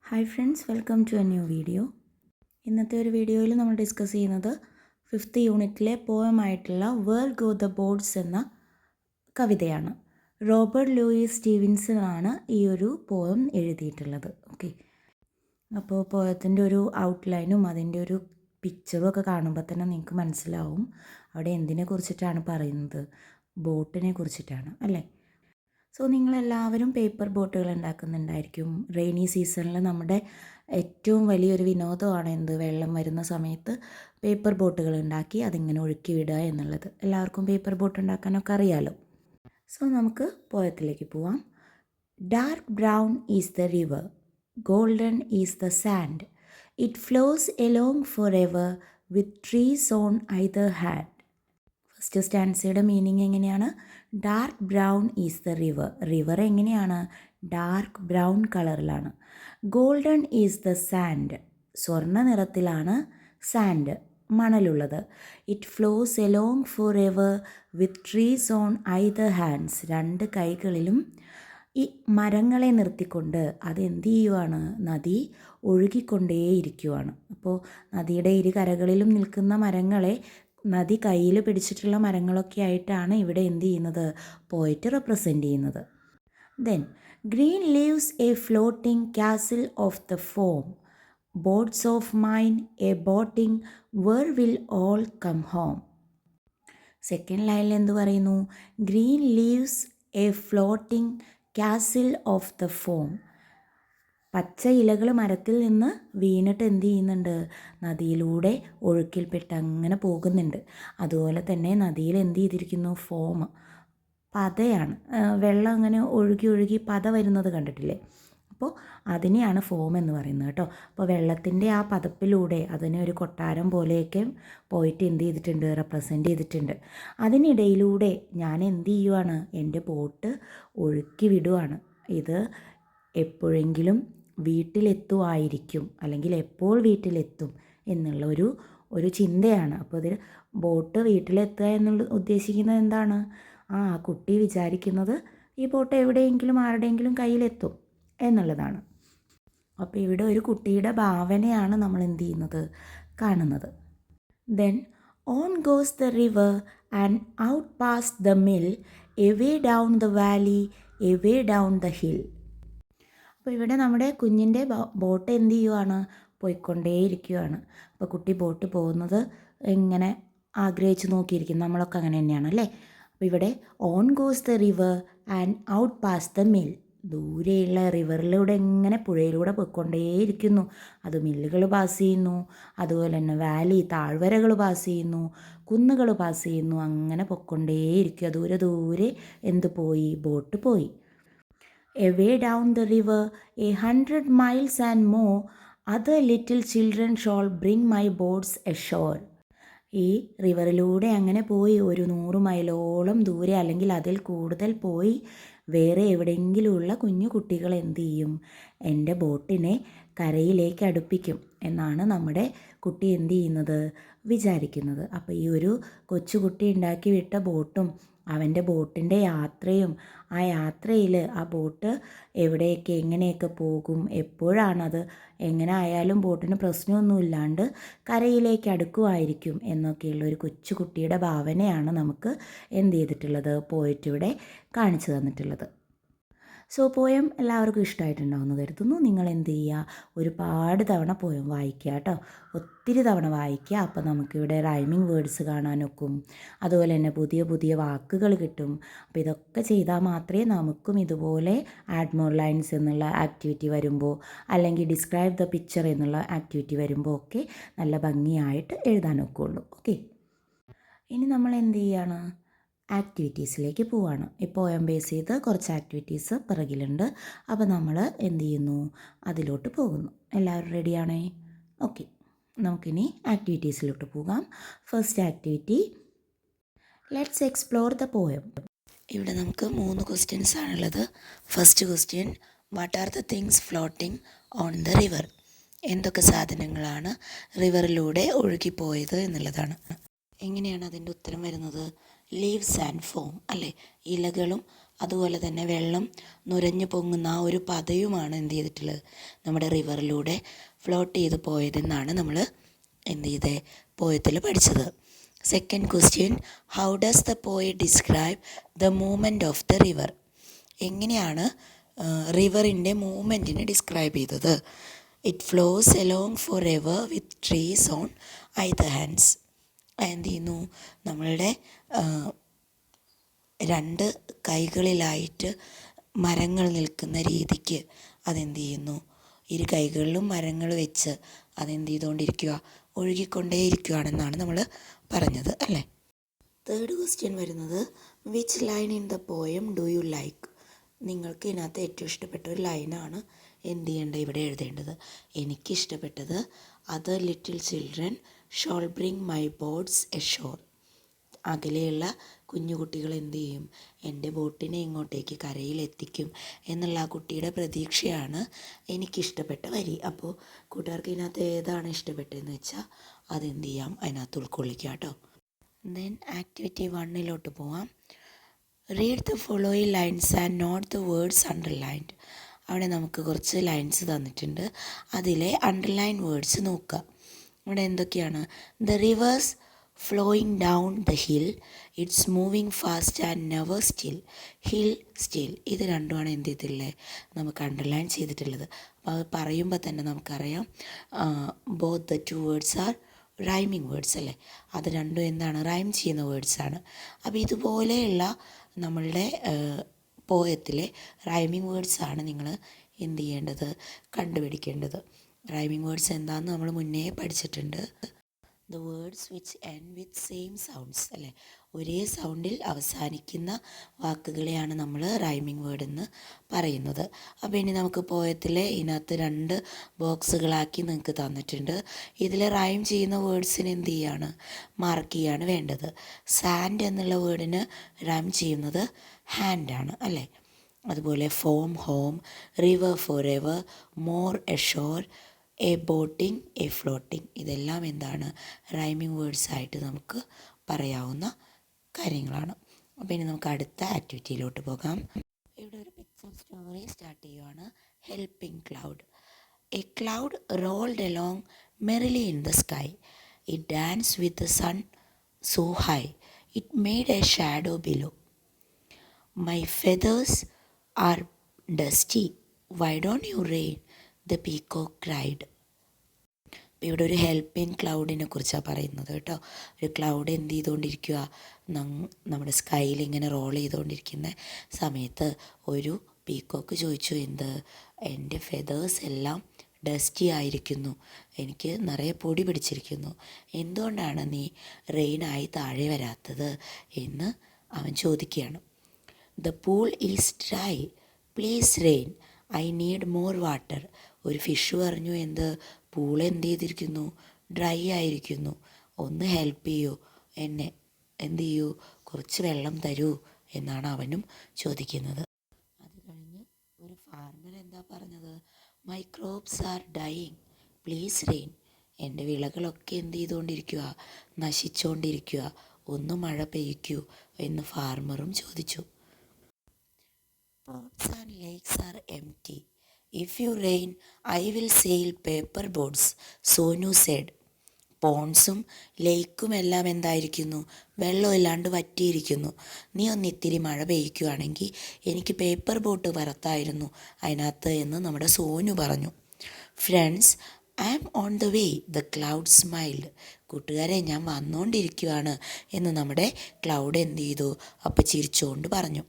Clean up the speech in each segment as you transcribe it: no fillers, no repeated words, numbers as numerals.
Hi friends, welcome to a new video. ഇന്നത്തെ ഒരു വീഡിയോയിൽ നമ്മൾ ഡിസ്കസ് ചെയ്യുന്നത് 5th യൂണിറ്റിലെ പോയമായിട്ടുള്ള വേർ ഗോ ദ ബോർഡ്സ് എന്ന കവിതയാണ്. റോബർട്ട് ലൂയിസ് സ്റ്റീവൻസൺ ആണ് ഈ ഒരു പോയം എഴുതിയിട്ടുള്ളത്. ഓക്കെ, അപ്പോൾ പോയത്തിൻ്റെ ഒരു ഔട്ട്ലൈനും അതിൻ്റെ ഒരു പിക്ചറും ഒക്കെ കാണുമ്പോൾ തന്നെ നിങ്ങൾക്ക് മനസ്സിലാവും അവിടെ എന്തിനെ കുറിച്ചിട്ടാണ് പറയുന്നത്. ബോട്ടിനെ കുറിച്ചിട്ടാണ് അല്ലേ. സോ നിങ്ങളെല്ലാവരും പേപ്പർ ബോട്ടുകൾ ഉണ്ടാക്കുന്നുണ്ടായിരിക്കും. റെയിനി സീസണിൽ നമ്മുടെ ഏറ്റവും വലിയൊരു വിനോദമാണ് എന്ത്, വെള്ളം വരുന്ന സമയത്ത് പേപ്പർ ബോട്ടുകൾ ഉണ്ടാക്കി അതിങ്ങനെ ഒഴുക്കി വിടുക എന്നുള്ളത്. എല്ലാവർക്കും പേപ്പർ ബോട്ട് ഉണ്ടാക്കാനൊക്കെ അറിയാലോ. സോ നമുക്ക് പോയത്തിലേക്ക് പോവാം. Dark brown is the river, golden is the sand, it flows along for ever with trees on either hand. First സ്റ്റാൻസയുടെ മീനിങ് എങ്ങനെയാണ്? Dark brown is the river. River എങ്ങനെയാണ്? ഡാർക്ക് ബ്രൗൺ കളറിലാണ്. Golden is the sand, സ്വർണ്ണ നിറത്തിലാണ് sand, മണലുള്ളത്. It flows along for ever with trees on either hands, രണ്ട് കൈകളിലും ഈ മരങ്ങളെ നിർത്തിക്കൊണ്ട് അതെന്ത് ചെയ്യുവാണ്? നദി ഒഴുകിക്കൊണ്ടേയിരിക്കുവാണ്. അപ്പോൾ നദിയുടെ ഇരു കരകളിലും നിൽക്കുന്ന മരങ്ങളെ നദി കയ്യിൽ പിടിച്ചിട്ടുള്ള മരങ്ങളൊക്കെ ആയിട്ടാണ് ഇവിടെ എന്ത് ചെയ്യുന്നത്? പോയിട്ട് റെപ്രസെൻ്റ് ചെയ്യുന്നത്. Then green leaves a floating castle of the foam, boats of mine a boating, where will all come home. Second ലൈനിൽ എന്ത് പറയുന്നു? Green leaves a floating castle of the foam. പച്ച ഇലകൾ മരത്തിൽ നിന്ന് വീണിട്ട് എന്ത് ചെയ്യുന്നുണ്ട്? നദിയിലൂടെ ഒഴുക്കിൽപ്പെട്ട് അങ്ങനെ പോകുന്നുണ്ട്. അതുപോലെ തന്നെ നദിയിൽ എന്ത് ചെയ്തിരിക്കുന്നു? ഫോം, പതയാണ്. വെള്ളം അങ്ങനെ ഒഴുകി ഒഴുകി പത വരുന്നത് കണ്ടിട്ടില്ലേ? അപ്പോൾ അതിനെയാണ് ഫോം എന്ന് പറയുന്നത് കേട്ടോ. അപ്പോൾ വെള്ളത്തിൻ്റെ ആ പതപ്പിലൂടെ അതിനെ ഒരു കൊട്ടാരം പോലെയൊക്കെ പോയിട്ട് എന്ത് ചെയ്തിട്ടുണ്ട്? റെപ്രസെൻ്റ് ചെയ്തിട്ടുണ്ട്. അതിനിടയിലൂടെ ഞാൻ എന്ത് ചെയ്യുവാണ്? എൻ്റെ ബോട്ട് ഒഴുക്കി വിടുവാണ്. ഇത് എപ്പോഴെങ്കിലും വീട്ടിലെത്തുമായിരിക്കും, അല്ലെങ്കിൽ എപ്പോൾ വീട്ടിലെത്തും എന്നുള്ള ഒരു ചിന്തയാണ്. അപ്പോൾ ഇതിൽ ബോട്ട് വീട്ടിലെത്തുക എന്നുള്ള ഉദ്ദേശിക്കുന്നത് എന്താണ്? ആ കുട്ടി വിചാരിക്കുന്നത് ഈ ബോട്ട് എവിടെയെങ്കിലും ആരുടെയെങ്കിലും കയ്യിലെത്തും എന്നുള്ളതാണ്. അപ്പോൾ ഇവിടെ ഒരു കുട്ടിയുടെ ഭാവനയാണ് നമ്മൾ എന്ത് ചെയ്യുന്നത്? കാണുന്നത്. Then on goes the river and out pass the mill, away down the Valley, away down the hill. അപ്പോൾ ഇവിടെ നമ്മുടെ കുഞ്ഞിൻ്റെ ബോട്ട് എന്ത് ചെയ്യുവാണ്? പോയിക്കൊണ്ടേയിരിക്കുകയാണ്. അപ്പോൾ കുട്ടി ബോട്ട് പോകുന്നത് എങ്ങനെ ആഗ്രഹിച്ച് നോക്കിയിരിക്കും. നമ്മളൊക്കെ അങ്ങനെ തന്നെയാണ് അല്ലേ. അപ്പോൾ ഇവിടെ on goes the river and out pass the mill, ദൂരെയുള്ള റിവറിലൂടെ എങ്ങനെ പുഴയിലൂടെ പോയിക്കൊണ്ടേയിരിക്കുന്നു. അത് മില്ലുകൾ പാസ് ചെയ്യുന്നു, അതുപോലെ തന്നെ വാലി താഴ്വരകൾ പാസ് ചെയ്യുന്നു, കുന്നുകൾ പാസ് ചെയ്യുന്നു. അങ്ങനെ പൊയ്ക്കൊണ്ടേയിരിക്കുക. ദൂരെ ദൂരെ എന്ത് പോയി? ബോട്ട് പോയി. Away down the river 100 miles and more, other little children shall bring my boats ashore. ഈ റിവറിലൂടെ അങ്ങനെ പോയി ഒരു 100 മൈലോളം ദൂരെ അല്ലെങ്കിൽ അതിൽ കൂടുതൽ പോയി വേറെ എവിടെയെങ്കിലുമുള്ള കുഞ്ഞു കുട്ടികൾ എന്ത് ചെയ്യും? എൻ്റെ ബോട്ടിനെ കരയിലേക്ക് അടുപ്പിക്കും എന്നാണ് നമ്മുടെ കുട്ടി എന്ത് ചെയ്യുന്നത്? വിചാരിക്കുന്നത്. അപ്പോൾ ഈ ഒരു കൊച്ചുകുട്ടി ഉണ്ടാക്കി വിട്ട ബോട്ടും അവൻ്റെ ബോട്ടിൻ്റെ യാത്രയും, ആ യാത്രയിൽ ആ ബോട്ട് എവിടെയൊക്കെ എങ്ങനെയൊക്കെ പോകും, എപ്പോഴാണത്, എങ്ങനെ ആയാലും ബോട്ടിന് പ്രശ്നമൊന്നുമില്ലാണ്ട് കരയിലേക്ക് അടുക്കുമായിരിക്കും എന്നൊക്കെയുള്ള ഒരു കൊച്ചുകുട്ടിയുടെ ഭാവനയാണ് നമുക്ക് എന്ത് ചെയ്തിട്ടുള്ളത്? പോയിട്ടിവിടെ കാണിച്ചു തന്നിട്ടുള്ളത്. സോ പോയം എല്ലാവർക്കും ഇഷ്ടമായിട്ടുണ്ടാവുമെന്ന് കരുതുന്നു. നിങ്ങൾ എന്ത് ചെയ്യുക? ഒരുപാട് തവണ പോയം വായിക്കുക കേട്ടോ. ഒത്തിരി തവണ വായിക്കുക. അപ്പോൾ നമുക്കിവിടെ റൈമിങ് വേർഡ്സ് കാണാനൊക്കും, അതുപോലെ തന്നെ പുതിയ പുതിയ വാക്കുകൾ കിട്ടും. അപ്പോൾ ഇതൊക്കെ ചെയ്താൽ മാത്രമേ നമുക്കും ഇതുപോലെ ആഡ് മോർ ലൈൻസ് എന്നുള്ള ആക്ടിവിറ്റി വരുമ്പോൾ, അല്ലെങ്കിൽ ഡിസ്ക്രൈബ് ദ പിക്ചർ എന്നുള്ള ആക്ടിവിറ്റി വരുമ്പോൾ ഒക്കെ നല്ല ഭംഗിയായിട്ട് എഴുതാനൊക്കെയുള്ളൂ. ഓക്കെ, ഇനി നമ്മൾ എന്ത് ചെയ്യാണ്? ആക്ടിവിറ്റീസിലേക്ക് പോവാണ്. ഈ പോയം ബേസ് ചെയ്ത് കുറച്ച് ആക്ടിവിറ്റീസ് പിറകിലുണ്ട്. അപ്പോൾ നമ്മൾ എന്ത് ചെയ്യുന്നു? അതിലോട്ട് പോകുന്നു. എല്ലാവരും റെഡിയാണേ? ഓക്കെ, നമുക്കിനി ആക്ടിവിറ്റീസിലോട്ട് പോകാം. First activity, let's explore the poem. ഇവിടെ നമുക്ക് 3 ക്വസ്റ്റ്യൻസ് ആണുള്ളത്. First question, what are the things floating on the river? എന്തൊക്കെ സാധനങ്ങളാണ് റിവറിലൂടെ ഒഴുകിപ്പോയത് എന്നുള്ളതാണ്. എങ്ങനെയാണ് അതിൻ്റെ ഉത്തരം വരുന്നത്? ലീവ്സ് ആൻഡ് ഫോം അല്ലേ, ഇലകളും അതുപോലെ തന്നെ വെള്ളം നുരഞ്ഞു പൊങ്ങുന്ന ആ ഒരു പതയുമാണ് എന്ത് ചെയ്തിട്ടുള്ളത്, നമ്മുടെ റിവറിലൂടെ ഫ്ലോട്ട് ചെയ്ത് പോയതെന്നാണ് നമ്മൾ എന്ത് ചെയ്തേ പോയത്തിൽ പഠിച്ചത്. Second question, how does the poet describe the movement of the river? എങ്ങനെയാണ് റിവറിൻ്റെ മൂവ്മെൻറ്റിനെ ഡിസ്ക്രൈബ് ചെയ്തത്? It flows along for ever with trees on either hands. എന്ത് ചെയ്യുന്നു, നമ്മളുടെ രണ്ട് കൈകളിലായിട്ട് മരങ്ങൾ നിൽക്കുന്ന രീതിക്ക് അതെന്ത് ചെയ്യുന്നു, ഇരു കൈകളിലും മരങ്ങൾ വെച്ച് അതെന്ത് ചെയ്തുകൊണ്ടിരിക്കുക, ഒഴുകിക്കൊണ്ടേയിരിക്കുകയാണെന്നാണ് നമ്മൾ പറഞ്ഞത് അല്ലേ. തേർഡ് ക്വസ്റ്റ്യൻ വരുന്നത്, which line in the poem do you like? നിങ്ങൾക്ക് ഇതിനകത്ത് ഏറ്റവും ഇഷ്ടപ്പെട്ട ഒരു ലൈനാണ് എന്ത് ചെയ്യേണ്ടത്, ഇവിടെ എഴുതേണ്ടത്. എനിക്കിഷ്ടപ്പെട്ടത്, other little children shall bring my boats ashore. അകലെയുള്ള കുഞ്ഞുകുട്ടികൾ എന്ത് ചെയ്യും, എൻ്റെ ബോട്ടിനെ ഇങ്ങോട്ടേക്ക് കരയിലെത്തിക്കും എന്നുള്ള ആ കുട്ടിയുടെ പ്രതീക്ഷയാണ് എനിക്കിഷ്ടപ്പെട്ട വരി. അപ്പോൾ കൂട്ടുകാർക്ക് ഇതിനകത്ത് ഏതാണ് ഇഷ്ടപ്പെട്ടതെന്ന് വെച്ചാൽ അതെന്ത് ചെയ്യാം, അതിനകത്ത് ഉൾക്കൊള്ളിക്കുക കേട്ടോ. ദെൻ ആക്ടിവിറ്റി 1 പോവാം. Read the following lines and note the words underlined. അവിടെ നമുക്ക് കുറച്ച് ലൈൻസ് തന്നിട്ടുണ്ട്, അതിലെ അണ്ടർലൈൻ വേർഡ്സ് നോക്കുക. ഇവിടെ എന്തൊക്കെയാണ്, the reverse flowing down the hill, it's moving fast and never still, hill still. ഇത് രണ്ടുമാണ് എന്ത് ചെയ്തിട്ടുള്ളത്, നമുക്ക് അണ്ടർലൈൻ ചെയ്തിട്ടുള്ളത്. അപ്പോൾ അത് പറയുമ്പോൾ തന്നെ നമുക്കറിയാം both the two words are rhyming words അല്ലേ. അത് രണ്ടും എന്താണ്, റൈം ചെയ്യുന്ന വേർഡ്സാണ്. അപ്പോൾ ഇതുപോലെയുള്ള നമ്മളുടെ പോയത്തിലെ റൈമിങ് വേർഡ്സാണ് നിങ്ങൾ എന്ത് ചെയ്യേണ്ടത്, കണ്ടുപിടിക്കേണ്ടത്. റൈമിങ് വേർഡ്സ് എന്താണെന്ന് നമ്മൾ മുന്നേ പഠിച്ചിട്ടുണ്ട്. The words which end with same sounds അല്ലേ, ഒരേ സൗണ്ടിൽ അവസാനിക്കുന്ന വാക്കുകളെയാണ് നമ്മൾ റൈമിങ് വേർഡ് എന്ന് പറയുന്നത്. അപ്പോൾ ഇനി നമുക്ക് പോയത്തിലെ ഇതിനകത്ത് 2 ബോക്സുകളാക്കി നിങ്ങൾക്ക് തന്നിട്ടുണ്ട്. ഇതിൽ റൈം ചെയ്യുന്ന വേർഡ്സിന് എന്ത് ചെയ്യാണ്, മാർക്ക് ചെയ്യാണ് വേണ്ടത്. സാൻഡ് എന്നുള്ള വേർഡിന് റൈം ചെയ്യുന്നത് ഹാൻഡാണ് അല്ലേ. അതുപോലെ form home, river for ever, more ashore, A boating, A floating. ഇതെല്ലാം എന്താണ്, റൈമിങ് വേർഡ്സ് ആയിട്ട് നമുക്ക് പറയാവുന്ന കാര്യങ്ങളാണ്. അപ്പോൾ ഇനി നമുക്ക് അടുത്ത ആക്ടിവിറ്റിയിലോട്ട് പോകാം. ഇവിടെ ഒരു പിക്ചർ സ്റ്റോറി സ്റ്റാർട്ട് ചെയ്യുവാണ്. Helping cloud. A cloud rolled along merrily in the sky. It dance with the sun so high. It made a shadow below. My feathers are dusty. Why don't you rain? The peacock cried. ഇവിടെ ഒരു helping ക്ലൗഡിനെ കുറിച്ചാണ് പറയുന്നത് കേട്ടോ. ഒരു cloud എന്ത് ചെയ്തുകൊണ്ടിരിക്കുക, നമ്മുടെ സ്കൈയിൽ ഇങ്ങനെ റോൾ ചെയ്തുകൊണ്ടിരിക്കുന്ന സമയത്ത് ഒരു പീക്കോക്ക് ചോദിച്ചു, എന്ത്, എൻ്റെ ഫെദേഴ്സ് എല്ലാം ഡസ്റ്റി ആയിരിക്കുന്നു, എനിക്ക് നിറയെ പൊടി പിടിച്ചിരിക്കുന്നു, എന്തുകൊണ്ടാണ് നീ റെയിനായി താഴെ വരാത്തത് എന്ന് അവൻ ചോദിക്കുകയാണ്. The pool is dry, please rain, I need more water. ഒരു ഫിഷ് പറഞ്ഞു, എന്ത്, പൂൾ എന്ത് ചെയ്തിരിക്കുന്നു, ഡ്രൈ ആയിരിക്കുന്നു, ഒന്ന് ഹെൽപ്പ് ചെയ്യൂ, എന്നെ എന്ത് ചെയ്യൂ, കുറച്ച് വെള്ളം തരൂ എന്നാണ് അവനും ചോദിക്കുന്നത്. അത് കഴിഞ്ഞ് ഒരു ഫാർമർ എന്താ പറഞ്ഞത്, my crops are dying, please rain. എൻ്റെ വിളകളൊക്കെ എന്ത് ചെയ്തുകൊണ്ടിരിക്കുക, നശിച്ചുകൊണ്ടിരിക്കുക, ഒന്ന് മഴ പെയ്യ്ക്കൂ എന്ന് ഫാർമറും ചോദിച്ചു. Ponds and lakes are empty. If you rain, I will sail paper boats, Sonu said. പോൺസും ലേക്കും എല്ലാം എന്തായിരിക്കുന്നു, വെള്ളമില്ലാണ്ട് വറ്റിയിരിക്കുന്നു. നീ ഒന്ന് ഇത്തിരി മഴ പെയ്യ്ക്കുകയാണെങ്കിൽ എനിക്ക് പേപ്പർ ബോട്ട് പറത്തായിരുന്നു അതിനകത്ത് എന്ന് നമ്മുടെ സോനു പറഞ്ഞു. Friends, I am on the way, the cloud smiled. കൂട്ടുകാരെ, ഞാൻ വന്നുകൊണ്ടിരിക്കുകയാണ് എന്ന് നമ്മുടെ ക്ലൗഡ് എന്ത് ചെയ്തു, അപ്പോൾ ചിരിച്ചുകൊണ്ട് പറഞ്ഞു.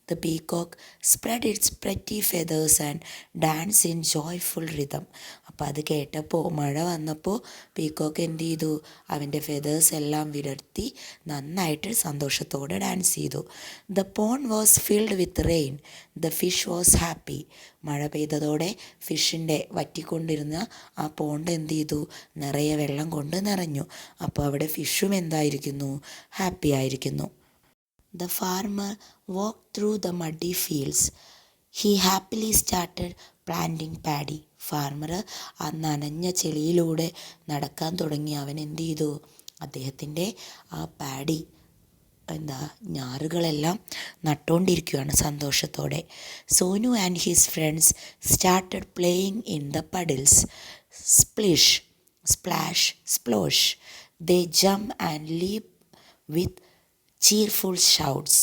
The peacock spread its pretty feathers and danced in joyful rhythm. അപ്പോൾ അത് കേട്ടപ്പോൾ, മഴ വന്നപ്പോൾ പീക്കോക്ക് എന്ത് ചെയ്തു, അവൻ്റെ ഫെദേഴ്സ് എല്ലാം വിടർത്തി നന്നായിട്ട് സന്തോഷത്തോടെ ഡാൻസ് ചെയ്തു. The pond was filled with rain, the fish was happy. മഴ പെയ്തതോടെ ഫിഷിൻ്റെ വറ്റിക്കൊണ്ടിരുന്ന ആ പോണ്ട് എന്ത് ചെയ്തു, നിറയെ വെള്ളം കൊണ്ട് നിറഞ്ഞു. അപ്പോൾ അവിടെ ഫിഷും എന്തായിരിക്കുന്നു, ഹാപ്പി ആയിരിക്കുന്നു. The farmer walked through the muddy fields. He happily started planting paddy. Farmer ആ നനഞ്ഞ ചെളിയിലൂടെ നടക്കാൻ തുടങ്ങി. അവൻ എന്ത് ചെയ്തു, അദ്ദേഹത്തിൻ്റെ ആ പാഡി ഞാറുകളെല്ലാം നട്ടുകൊണ്ടിരിക്കുകയാണ് സന്തോഷത്തോടെ. Sonu and his friends started playing in the puddles. Splish splash splosh they jump and leap with cheerful shouts.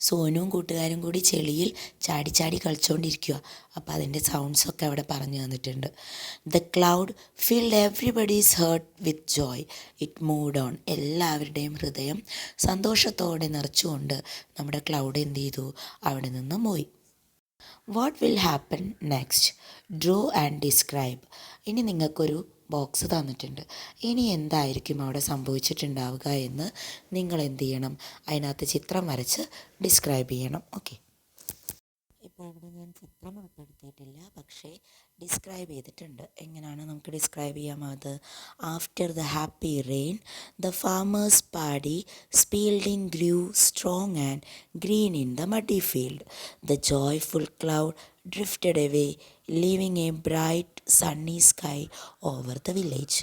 സോനുവും കൂട്ടുകാരും കൂടി ചെളിയിൽ ചാടി ചാടി കളിച്ചുകൊണ്ടിരിക്കുക. അപ്പോൾ അതിൻ്റെ സൗണ്ട്സൊക്കെ അവിടെ പറഞ്ഞു തന്നിട്ടുണ്ട്. The cloud filled everybody's heart with joy. It moved on. എല്ലാവരുടെയും ഹൃദയം സന്തോഷത്തോടെ നിറച്ചുകൊണ്ട് നമ്മുടെ ക്ലൗഡ് എന്ത് ചെയ്തു? അവിടെ നിന്ന് പോയി. What will happen next? Draw and describe. ഇനി നിങ്ങൾക്കൊരു ബോക്സ് തന്നിട്ടുണ്ട്. ഇനി എന്തായിരിക്കും അവിടെ സംഭവിച്ചിട്ടുണ്ടാവുക എന്ന് നിങ്ങൾ എന്ത് ചെയ്യണം? അതിനകത്ത് ചിത്രം വരച്ച് ഡിസ്ക്രൈബ് ചെയ്യണം. ഓക്കെ, ഇപ്പോൾ ഇവിടെ ഞാൻ ചിത്രം ഉൾപ്പെടുത്തിയിട്ടില്ല, പക്ഷേ ഡിസ്ക്രൈബ് ചെയ്തിട്ടുണ്ട്. എങ്ങനെയാണ് നമുക്ക് ഡിസ്ക്രൈബ് ചെയ്യാം അത്? After the happy rain the farmers paddy സ്പീൽഡിങ് grew strong and green in the muddy field. The joyful cloud drifted away, leaving a bright sunny sky over the village.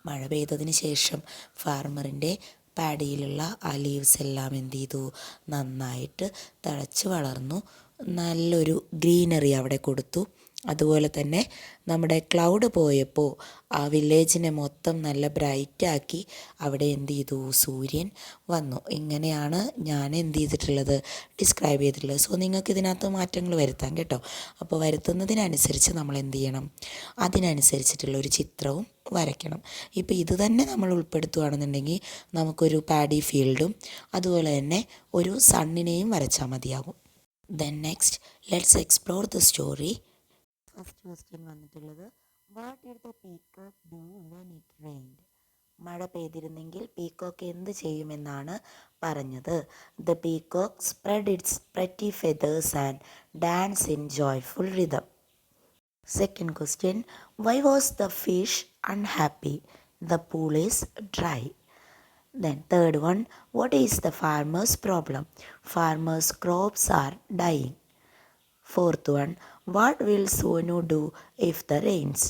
മഴ പെയ്തതിന് ശേഷം ഫാർമറിൻ്റെ പാഡിയിലുള്ള ആ ലീവ്സ് എല്ലാം എന്ത് ചെയ്തു? നന്നായിട്ട് തഴച്ച് വളർന്നു. നല്ലൊരു ഗ്രീനറി അവിടെ കൊടുത്തു. അതുപോലെ തന്നെ നമ്മുടെ ക്ലൗഡ് പോയപ്പോൾ ആ വില്ലേജിനെ മൊത്തം നല്ല ബ്രൈറ്റാക്കി അവിടെ എന്ത് ചെയ്തു? സൂര്യൻ വന്നു. ഇങ്ങനെയാണ് ഞാൻ എന്ത് ചെയ്തിട്ടുള്ളത്? ഡിസ്ക്രൈബ് ചെയ്തിട്ടുള്ളത്. സോ നിങ്ങൾക്ക് ഇതിനകത്ത് മാറ്റങ്ങൾ വരുത്താം കേട്ടോ. അപ്പോൾ വരുത്തുന്നതിനനുസരിച്ച് നമ്മൾ എന്ത് ചെയ്യണം? അതിനനുസരിച്ചിട്ടുള്ള ഒരു ചിത്രവും വരയ്ക്കണം. ഇപ്പോൾ ഇത് തന്നെ നമ്മൾ ഉൾപ്പെടുത്തുകയാണെന്നുണ്ടെങ്കിൽ നമുക്കൊരു പാഡി ഫീൽഡും അതുപോലെ തന്നെ ഒരു സണ്ണിനെയും വരച്ചാൽ മതിയാകും. Then next let's explore the story. First question വന്നിട്ടുള്ളത്, what did the peacock do when it rained? മഴ പെയ്തിരുന്നെങ്കിൽ പീകോക്ക് എന്ത് ചെയ്യുമെന്നാണ് പറഞ്ഞത്. The peacock spread its pretty feathers and dance in joyful rhythm. Second question, why was the fish unhappy? The pool is dry. Then third one, what is the farmer's problem? Farmer's crops are dying. Fourth one, what will Sonu do if the rains?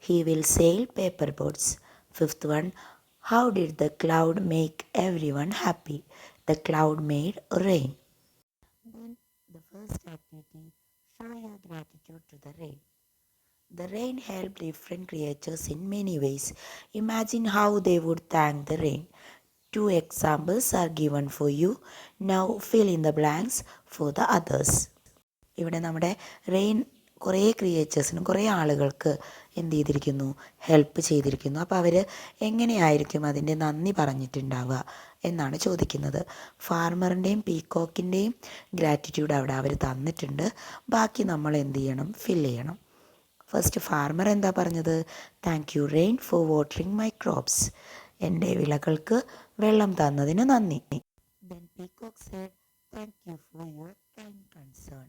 He will sail paper boats. Fifth one, how did the cloud make everyone happy? The cloud made rain. Then the first activity, show your gratitude to the rain. The rain helped different creatures in many ways. Imagine how they would thank the rain. 2 examples are given for you. Now fill in the blanks for the others. ഇവിടെ നമ്മുടെ rain കുറേ ക്രിയേച്ചേഴ്സിനും കുറേ ആളുകൾക്ക് എന്ത് ചെയ്തിരിക്കുന്നു? Help ചെയ്തിരിക്കുന്നു. അപ്പോൾ അവർ എങ്ങനെയായിരിക്കും അതിൻ്റെ നന്ദി പറഞ്ഞിട്ടുണ്ടാവുക എന്നാണ് ചോദിക്കുന്നത്. ഫാർമറിൻ്റെയും പീകോക്കിൻ്റെയും ഗ്രാറ്റിറ്റ്യൂഡ് അവിടെ അവർ തന്നിട്ടുണ്ട്. ബാക്കി നമ്മൾ എന്ത് ചെയ്യണം? ഫില്ല് ചെയ്യണം. ഫസ്റ്റ് ഫാർമർ എന്താ പറഞ്ഞത്? Thank you rain for watering my crops. എൻ്റെ വിളകൾക്ക് വെള്ളം തന്നതിന് നന്ദി. Then peacock said thank you for your kind concern.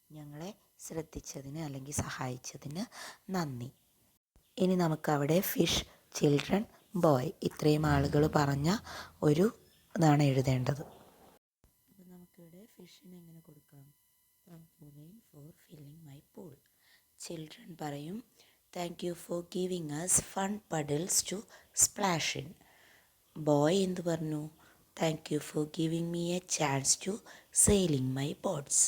ഞങ്ങളെ ശ്രദ്ധിച്ചതിന് അല്ലെങ്കിൽ സഹായിച്ചതിന് നന്ദി. ഇനി നമുക്കവിടെ ഫിഷ്, ചിൽഡ്രൻ, ബോയ് ഇത്രയും ആളുകൾ പറഞ്ഞ ഒരു ഇതാണ് എഴുതേണ്ടത്. അപ്പോൾ നമുക്കിവിടെ ഫിഷിന് എങ്ങനെ കൊടുക്കാം? Thank you rain for filling my pool. Children പറയും thank you for giving us fun puddles to splash in. Boy എന്ത് പറഞ്ഞു? Thank you for giving me a chance to sailing my boats.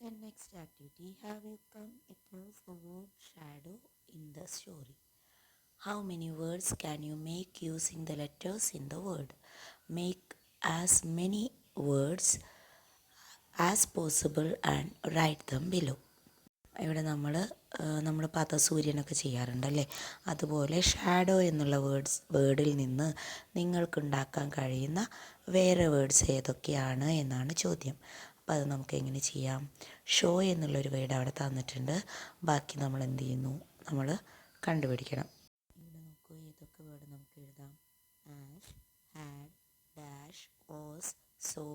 Then next activity, have you come across the word shadow in the story? How many words can you make using the letters in the word? Make as many words as possible and write them below. ഇവിടെ നമ്മൾ പദസൂര്യനൊക്കെ ചെയ്യാറുണ്ടല്ലേ, അതുപോലെ shadow എന്നുള്ള വേർഡിൽ നിന്ന് നിങ്ങൾക്കുണ്ടാക്കാൻ കഴിയുന്ന വേറെ words ഏതൊക്കെയാണ് എന്നാണ് ചോദ്യം. അപ്പോൾ അത് നമുക്ക് എങ്ങനെ ചെയ്യാം? ഷോ എന്നുള്ളൊരു വേർഡ് അവിടെ തന്നിട്ടുണ്ട്. ബാക്കി നമ്മൾ എന്ത് ചെയ്യുന്നു? നമ്മൾ കണ്ടുപിടിക്കണം. ഇവിടെ നോക്കൂ, ഏതൊക്കെ വേർഡ് നമുക്ക് എഴുതാം? Ash, had, dash, was, so,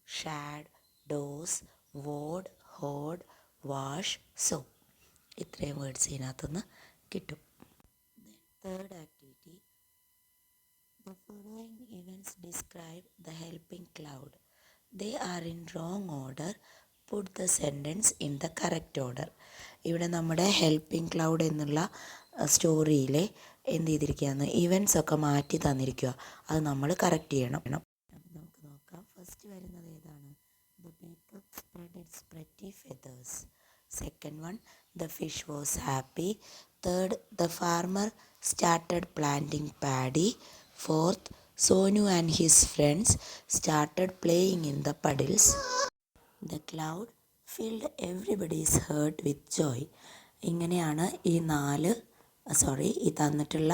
shad, dos, wad, hod, wash, so. ഇത്രയും വേർഡ്സ് ഇതിനകത്തുനിന്ന് കിട്ടും. Third activity, the following events describe the helping cloud. They are in wrong order. Put the sentence in the correct order. ഇവിടെ നമ്മുടെ helping cloud എന്നുള്ള സ്റ്റോറിയിലെ എന്ത് ചെയ്തിരിക്കുകയാണ്, events ഒക്കെ മാറ്റി തന്നിരിക്കുക. അത് നമ്മൾ കറക്റ്റ് ചെയ്യണം. അപ്പം നമുക്ക് നോക്കാം. ഫസ്റ്റ് വരുന്നത് ഏതാണ്? The peacock spread its pretty feathers. Second one, the fish was happy. Third, the farmer started planting paddy. Fourth, Sonu and his friends started playing in the puddles. The cloud filled everybody's heart with joy. ഇങ്ങനെയാണ് ഈ തന്നിട്ടുള്ള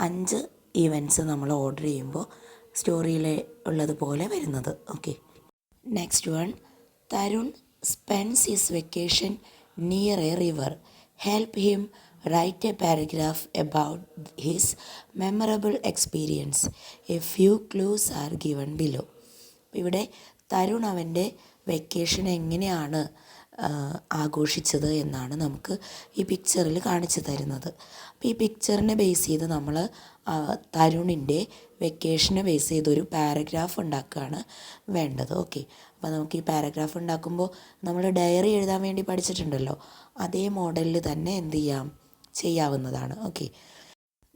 5 events നമ്മൾ order ചെയ്യുമ്പോൾ സ്റ്റോറിയിൽ ഉള്ളതുപോലെ വരുന്നത്. Okay, next one. Tarun spends his vacation near a river. Help him write a paragraph about his memorable experience. A few clues are given below. ഇവിടെ തരുൺ അവൻ്റെ vacation എങ്ങനെയാണ് ആഘോഷിച്ചത് എന്നാണ് നമുക്ക് ഈ പിക്ചറിൽ കാണിച്ചു തരുന്നത്. അപ്പോൾ ഈ പിക്ചറിനെ ബേസ് ചെയ്ത് നമ്മൾ തരുണിൻ്റെ വെക്കേഷനെ ബേസ് ചെയ്തൊരു പാരഗ്രാഫ് ഉണ്ടാക്കുകയാണ് വേണ്ടത്. ഓക്കെ, അപ്പോൾ നമുക്ക് ഈ പാരഗ്രാഫ് ഉണ്ടാക്കുമ്പോൾ നമ്മൾ ഡയറി എഴുതാൻ വേണ്ടി പഠിച്ചിട്ടുണ്ടല്ലോ, അതേ മോഡലിൽ തന്നെ ചെയ്യാവുന്നതാണ്. ഓക്കെ,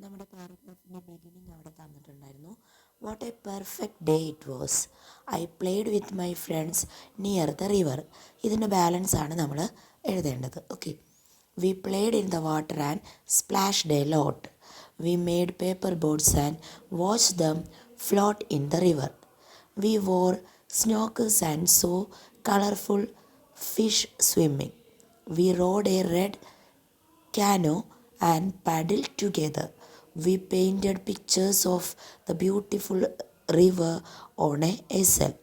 നമ്മുടെ പാരഗ്രാഫിൻ്റെ ബിഗിനിങ് അവിടെ തന്നിട്ടുണ്ടായിരുന്നു. What a perfect day it was. I played with my friends near the river. ഇതിൻ്റെ ബാലൻസ് ആണ് നമ്മൾ എഴുതേണ്ടത്. Okay, we played in the water and splashed a lot. We made paper boats and watched them float in the river. We wore snorkels and saw colorful fish swimming. We rode a red canoe and paddled together. We painted pictures of the beautiful river on a easel.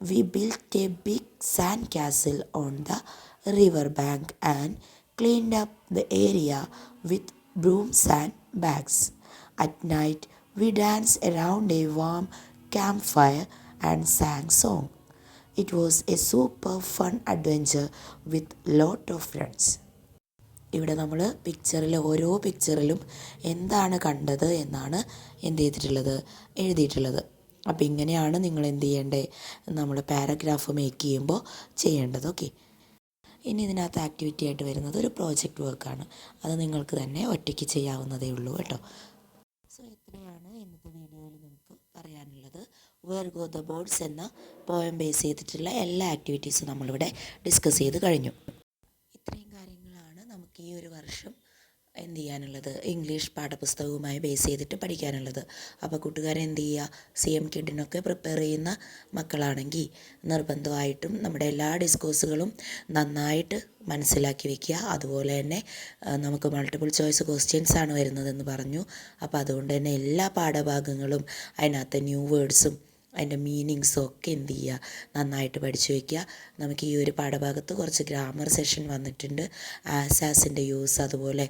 We built a big sand castle on the river bank and cleaned up the area with brooms and bags. At night, we danced around a warm campfire and sang song. It was a super fun adventure with lot of friends. ഇവിടെ നമ്മൾ ഓരോ പിക്ചറിലും എന്താണ് കണ്ടത് എന്നാണ് എഴുതിയിട്ടുള്ളത്. അപ്പോൾ ഇങ്ങനെയാണ് നിങ്ങൾ നമ്മുടെ പാരഗ്രാഫ് മേക്ക് ചെയ്യുമ്പോൾ ചെയ്യേണ്ടത്. ഓക്കെ, ഇനി ഇതിനകത്ത് ആക്ടിവിറ്റി ആയിട്ട് വരുന്നത് ഒരു പ്രോജക്റ്റ് വർക്കാണ്. അത് നിങ്ങൾക്ക് തന്നെ ഒറ്റയ്ക്ക് ചെയ്യാവുന്നതേ ഉള്ളൂ കേട്ടോ. സോ ഇത്രയാണ് ഇന്നത്തെ വീഡിയോയിൽ നമുക്ക് പറയാനുള്ളത്. വേർ ഗോ ദ ബേർഡ്സ് എന്ന പോയം ബേസ് ചെയ്തിട്ടുള്ള എല്ലാ ആക്ടിവിറ്റീസും നമ്മളിവിടെ ഡിസ്കസ് ചെയ്ത് കഴിഞ്ഞു. ഇത്രയും കാര്യങ്ങളാണ് നമുക്ക് ഈ ഒരു വർഷം ചെയ്യാനുള്ളത്, ഇംഗ്ലീഷ് പാഠപുസ്തകവുമായി ബേസ് ചെയ്തിട്ട് പഠിക്കാനുള്ളത്. അപ്പോൾ കൂട്ടുകാരെ CM കിഡിനൊക്കെ പ്രിപ്പയർ ചെയ്യുന്ന മക്കളാണെങ്കിൽ നിർബന്ധമായിട്ടും നമ്മുടെ എല്ലാ ഡിസ്കോഴ്സുകളും നന്നായിട്ട് മനസ്സിലാക്കി വയ്ക്കുക. അതുപോലെ തന്നെ നമുക്ക് മൾട്ടിപ്പിൾ ചോയ്സ് ക്വസ്റ്റ്യൻസ് ആണ് വരുന്നതെന്ന് പറഞ്ഞു. അപ്പോൾ അതുകൊണ്ട് തന്നെ എല്ലാ പാഠഭാഗങ്ങളും അതിനകത്ത് ന്യൂ വേർഡ്സും അതിൻ്റെ മീനിങ്സും ഒക്കെ നന്നായിട്ട് പഠിച്ചു വയ്ക്കുക. നമുക്ക് ഈ ഒരു പാഠഭാഗത്ത് കുറച്ച് ഗ്രാമർ സെഷൻ വന്നിട്ടുണ്ട്. ആസാസിൻ്റെ യൂസ്, അതുപോലെ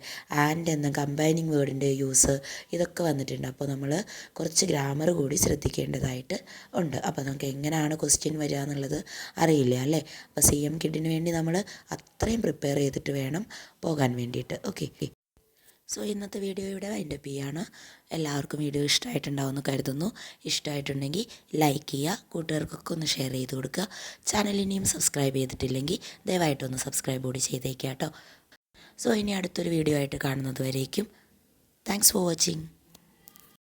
ആൻഡ് എന്ന കമ്പൈനിങ് വേർഡിൻ്റെ യൂസ്, ഇതൊക്കെ വന്നിട്ടുണ്ട്. അപ്പോൾ നമ്മൾ കുറച്ച് ഗ്രാമർ കൂടി ശ്രദ്ധിക്കേണ്ടതായിട്ട് ഉണ്ട്. അപ്പോൾ നമുക്ക് എങ്ങനെയാണ് ക്വസ്റ്റ്യൻ വരിക എന്നുള്ളത് അറിയില്ല അല്ലേ. അപ്പോൾ CM കിഡിന് വേണ്ടി നമ്മൾ അത്രയും പ്രിപ്പയർ ചെയ്തിട്ട് വേണം പോകാൻ വേണ്ടിയിട്ട്. ഓക്കെ, സോ ഇന്നത്തെ വീഡിയോ ഇവിടെ വൈൻഡപ്പ് ചെയ്യാണ്. എല്ലാവർക്കും വീഡിയോ ഇഷ്ടമായിട്ടുണ്ടാവുമെന്ന് കരുതുന്നു. ഇഷ്ടമായിട്ടുണ്ടെങ്കിൽ ലൈക്ക് ചെയ്യുക, കൂട്ടുകാർക്കൊക്കെ ഒന്ന് ഷെയർ ചെയ്ത് കൊടുക്കുക. ചാനൽ ഇനിയും സബ്സ്ക്രൈബ് ചെയ്തിട്ടില്ലെങ്കിൽ ദയവായിട്ടൊന്ന് സബ്സ്ക്രൈബ് കൂടി ചെയ്തേക്കാം കേട്ടോ. സോ ഇനി അടുത്തൊരു വീഡിയോ ആയിട്ട് കാണുന്നത് വരേക്കും താങ്ക്സ് ഫോർ വാച്ചിങ്.